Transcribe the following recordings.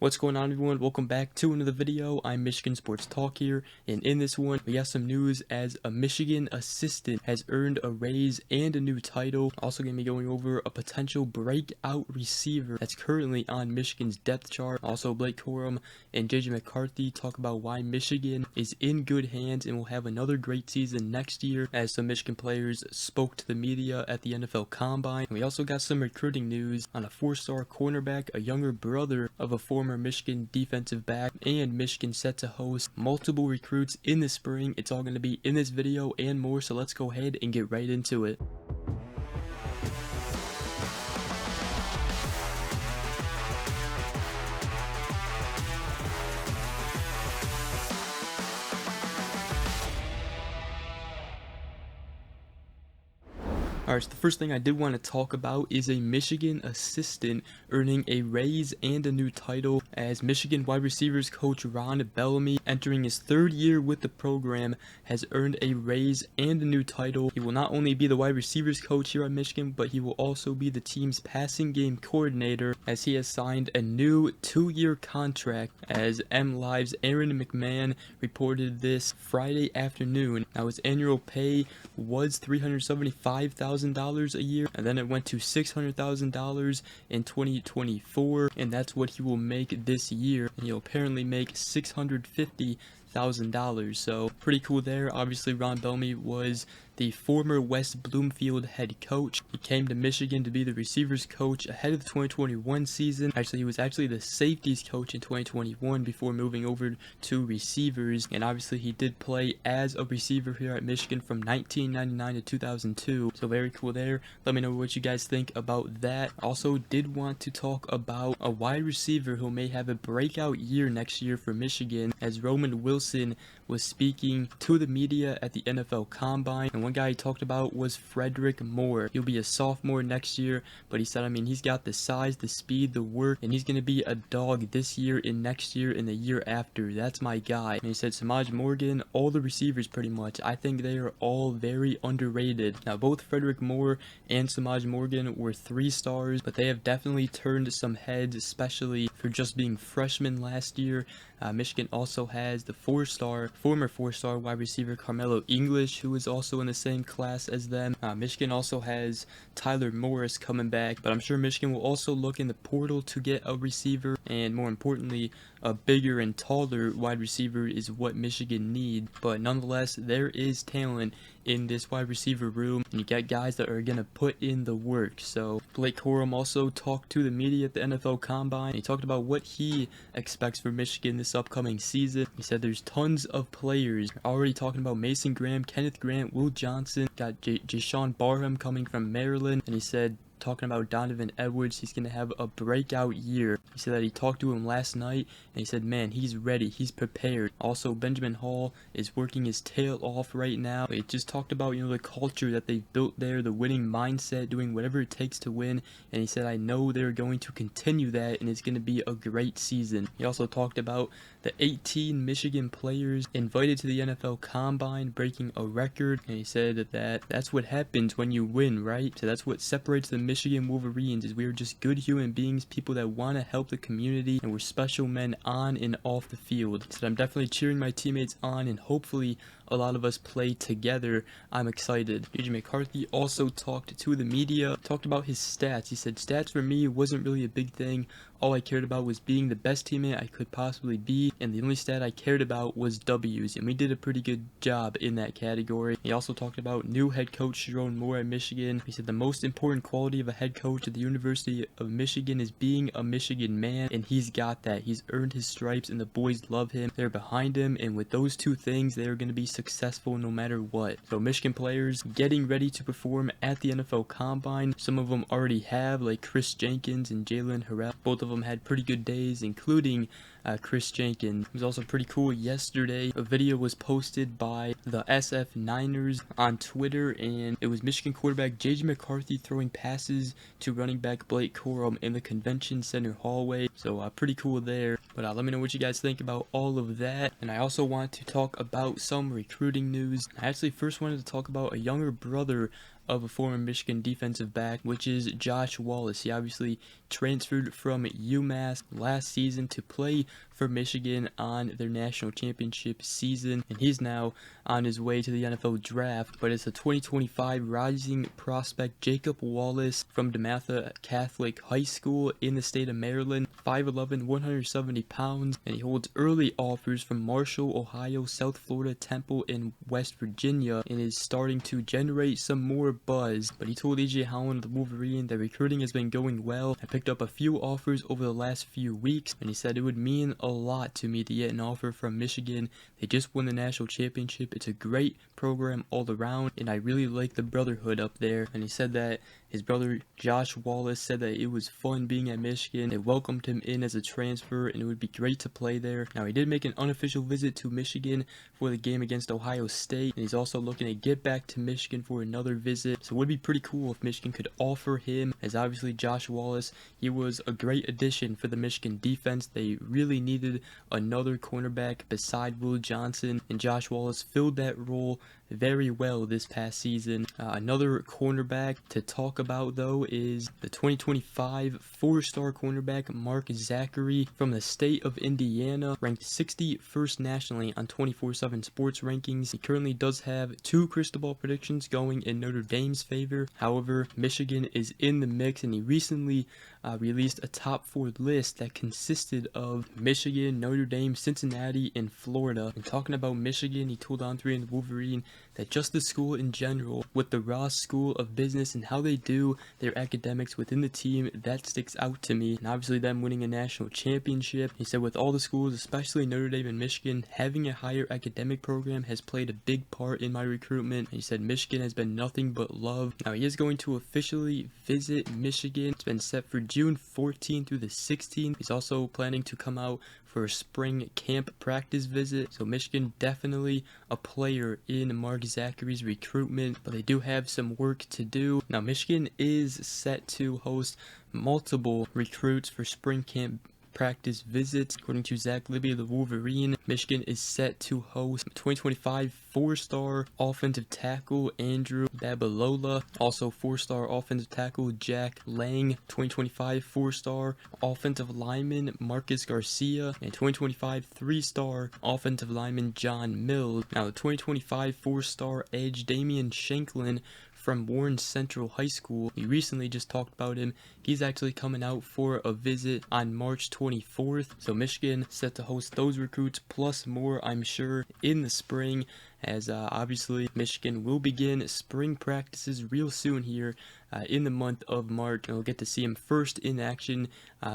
What's going on, everyone? Welcome back to another video. I'm Michigan Sports Talk here, and in this one we got some news as a Michigan assistant has earned a raise and a new title. Also going to be going over a potential breakout receiver that's currently on Michigan's depth chart. Also Blake Corm and McCarthy talk about why Michigan is in good hands and will have another great season next year, as some Michigan players spoke to the media at the NFL Combine. And we also got some recruiting news on a 4-star cornerback, a younger brother of a former Michigan defensive back, and Michigan set to host multiple recruits in the spring. It's all going to be in this video and more, so let's go ahead and get right into it. Alright, so the first thing I did want to talk about is a Michigan assistant earning a raise and a new title, as Michigan wide receivers coach Ron Bellamy, entering his third year with the program, has earned a raise and a new title. He will not only be the wide receivers coach here at Michigan, but he will also be the team's passing game coordinator, as he has signed a new 2-year contract, as MLive's Aaron McMahon reported this Friday afternoon. Now his annual pay was $375,000 a year, and then it went to $600,000 in 2024, and that's what he will make this year, and he'll apparently make $650,000, so pretty cool there. Obviously Ron Bellamy was the former West Bloomfield head coach. He came to Michigan to be the receivers coach ahead of the 2021 season. Actually, he was actually the safeties coach in 2021 before moving over to receivers, and obviously he did play as a receiver here at Michigan from 1999 to 2002, so very cool there. Let me know what you guys think about that. Also did want to talk about a wide receiver who may have a breakout year next year for Michigan, as Roman Wilson was speaking to the media at the NFL Combine, and one guy he talked about was Frederick Moore. He'll be a sophomore next year, but he said, I mean, he's got the size, the speed, the work, and he's going to be a dog this year and next year and the year after. That's my guy. And he said Samaj Morgan, all the receivers pretty much, I think they are all very underrated. Now both Frederick Moore and Samaj Morgan were 3 stars, but they have definitely turned some heads, especially for just being freshmen last year. Michigan also has the former 4-star wide receiver Carmelo English, who is also in the same class as them. Michigan also has Tyler Morris coming back, but I'm sure Michigan will also look in the portal to get a receiver, and more importantly, a bigger and taller wide receiver is what Michigan needs. But nonetheless, there is talent in this wide receiver room, and you got guys that are gonna put in the work. So Blake Corm also talked to the media at the NFL Combine. He talked about what he expects for Michigan this upcoming season. He said there's tons of players. Already talking about Mason Graham, Kenneth Grant, Will Johnson, got Jashawn Barham coming from Maryland, and he said, talking about Donovan Edwards, he's going to have a breakout year. He said that he talked to him last night, and he said, man, he's ready, he's prepared. Also, Benjamin Hall is working his tail off right now. He just talked about, the culture that they've built there, the winning mindset, doing whatever it takes to win, and he said, I know they're going to continue that, and it's going to be a great season. He also talked about the 18 Michigan players invited to the NFL Combine, breaking a record, and he said that that's what happens when you win, right? So that's what separates the Michigan Wolverines, is we are just good human beings, people that want to help the community, and we're special men on and off the field. He said, I'm definitely cheering my teammates on, and hopefully a lot of us play together. I'm excited. McCarthy also talked to the media, talked about his stats. He said, stats for me wasn't really a big thing. All I cared about was being the best teammate I could possibly be, and the only stat I cared about was W's, and we did a pretty good job in that category. He also talked about new head coach Sharon Moore at Michigan. He said the most important quality of a head coach at the University of Michigan is being a Michigan man, and he's got that. He's earned his stripes, and the boys love him. They're behind him, and with those 2 things, they are going to be successful no matter what. So Michigan players getting ready to perform at the NFL Combine. Some of them already have, like Chris Jenkins and Jalen Harrell. Both of them had pretty good days, including Chris Jenkins. It was also pretty cool yesterday. A video was posted by the SF Niners on Twitter, and it was Michigan quarterback JJ McCarthy throwing passes to running back Blake Corm in the convention center hallway. So pretty cool there. But let me know what you guys think about all of that. And I also want to talk about some recruiting news. I actually first wanted to talk about a younger brother of a former Michigan defensive back, which is Josh Wallace. He obviously transferred from UMass last season to play for Michigan on their national championship season, and he's now on his way to the NFL draft. But it's a 2025 rising prospect, Jacob Wallace from DeMatha Catholic High School in the state of Maryland, 5'11", 170 pounds, and he holds early offers from Marshall, Ohio, South Florida, Temple, and West Virginia, and is starting to generate some more buzz. But he told AJ Howland of the Wolverine that recruiting has been going well. I picked up a few offers over the last few weeks, and he said it would mean a lot to me to get an offer from Michigan. They just won the national championship. It's a great program all around, and I really like the brotherhood up there. And he said that his brother Josh Wallace said that it was fun being at Michigan. They welcomed him in as a transfer, and it would be great to play there. Now, he did make an unofficial visit to Michigan for the game against Ohio State, and he's also looking to get back to Michigan for another visit. So it would be pretty cool if Michigan could offer him, as obviously Josh Wallace, he was a great addition for the Michigan defense. They really needed another cornerback beside Will Johnson, and Josh Wallace filled that role very well this past season. Another cornerback to talk about though is the 2025 four-star cornerback Mark Zachary from the state of Indiana, ranked 61st nationally on 24/7 Sports rankings. He currently does have 2 crystal ball predictions going in Notre Dame's favor. However, Michigan is in the mix, and he recently released a top 4 list that consisted of Michigan, Notre Dame, Cincinnati, and Florida. And talking about Michigan, he told On3 and the Wolverine that just the school in general, with the Ross School of Business and how they do their academics within the team, that sticks out to me. And obviously them winning a national championship. He said with all the schools, especially Notre Dame and Michigan, having a higher academic program has played a big part in my recruitment. And he said Michigan has been nothing but love. Now he is going to officially visit Michigan. It's been set for June 14th through the 16th. He's also planning to come out for a spring camp practice visit. So Michigan definitely a player in Mark Zachary's recruitment, but they do have some work to do. Now Michigan is set to host multiple recruits for spring camp practice visits. According to Zach Libby of the Wolverine, Michigan is set to host 2025 4-star offensive tackle Andrew Babalola, also 4-star offensive tackle Jack Lang, 2025 4-star offensive lineman Marcus Garcia, and 2025 3-star offensive lineman John Mills. Now the 2025 4-star edge Damian Shanklin from Warren Central High School, we recently just talked about him. He's actually coming out for a visit on March 24th. So Michigan set to host those recruits plus more, I'm sure, in the spring, as obviously Michigan will begin spring practices real soon here in the month of March, and we'll get to see him first in action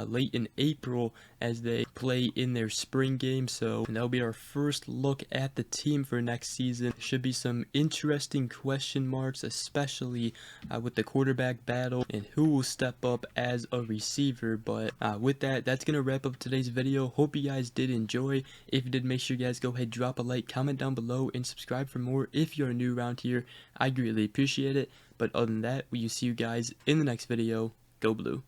late in April as they play in their spring game. So that'll be our first look at the team for next season. Should be some interesting question marks, especially with the quarterback battle and who will step up as a receiver. But with that, that's gonna wrap up today's video. Hope you guys did enjoy. If you did, make sure you guys go ahead, drop a like, comment down below, and subscribe for more if you're new around here. I greatly appreciate it. But other than that, we will see you guys in the next video. Go Blue.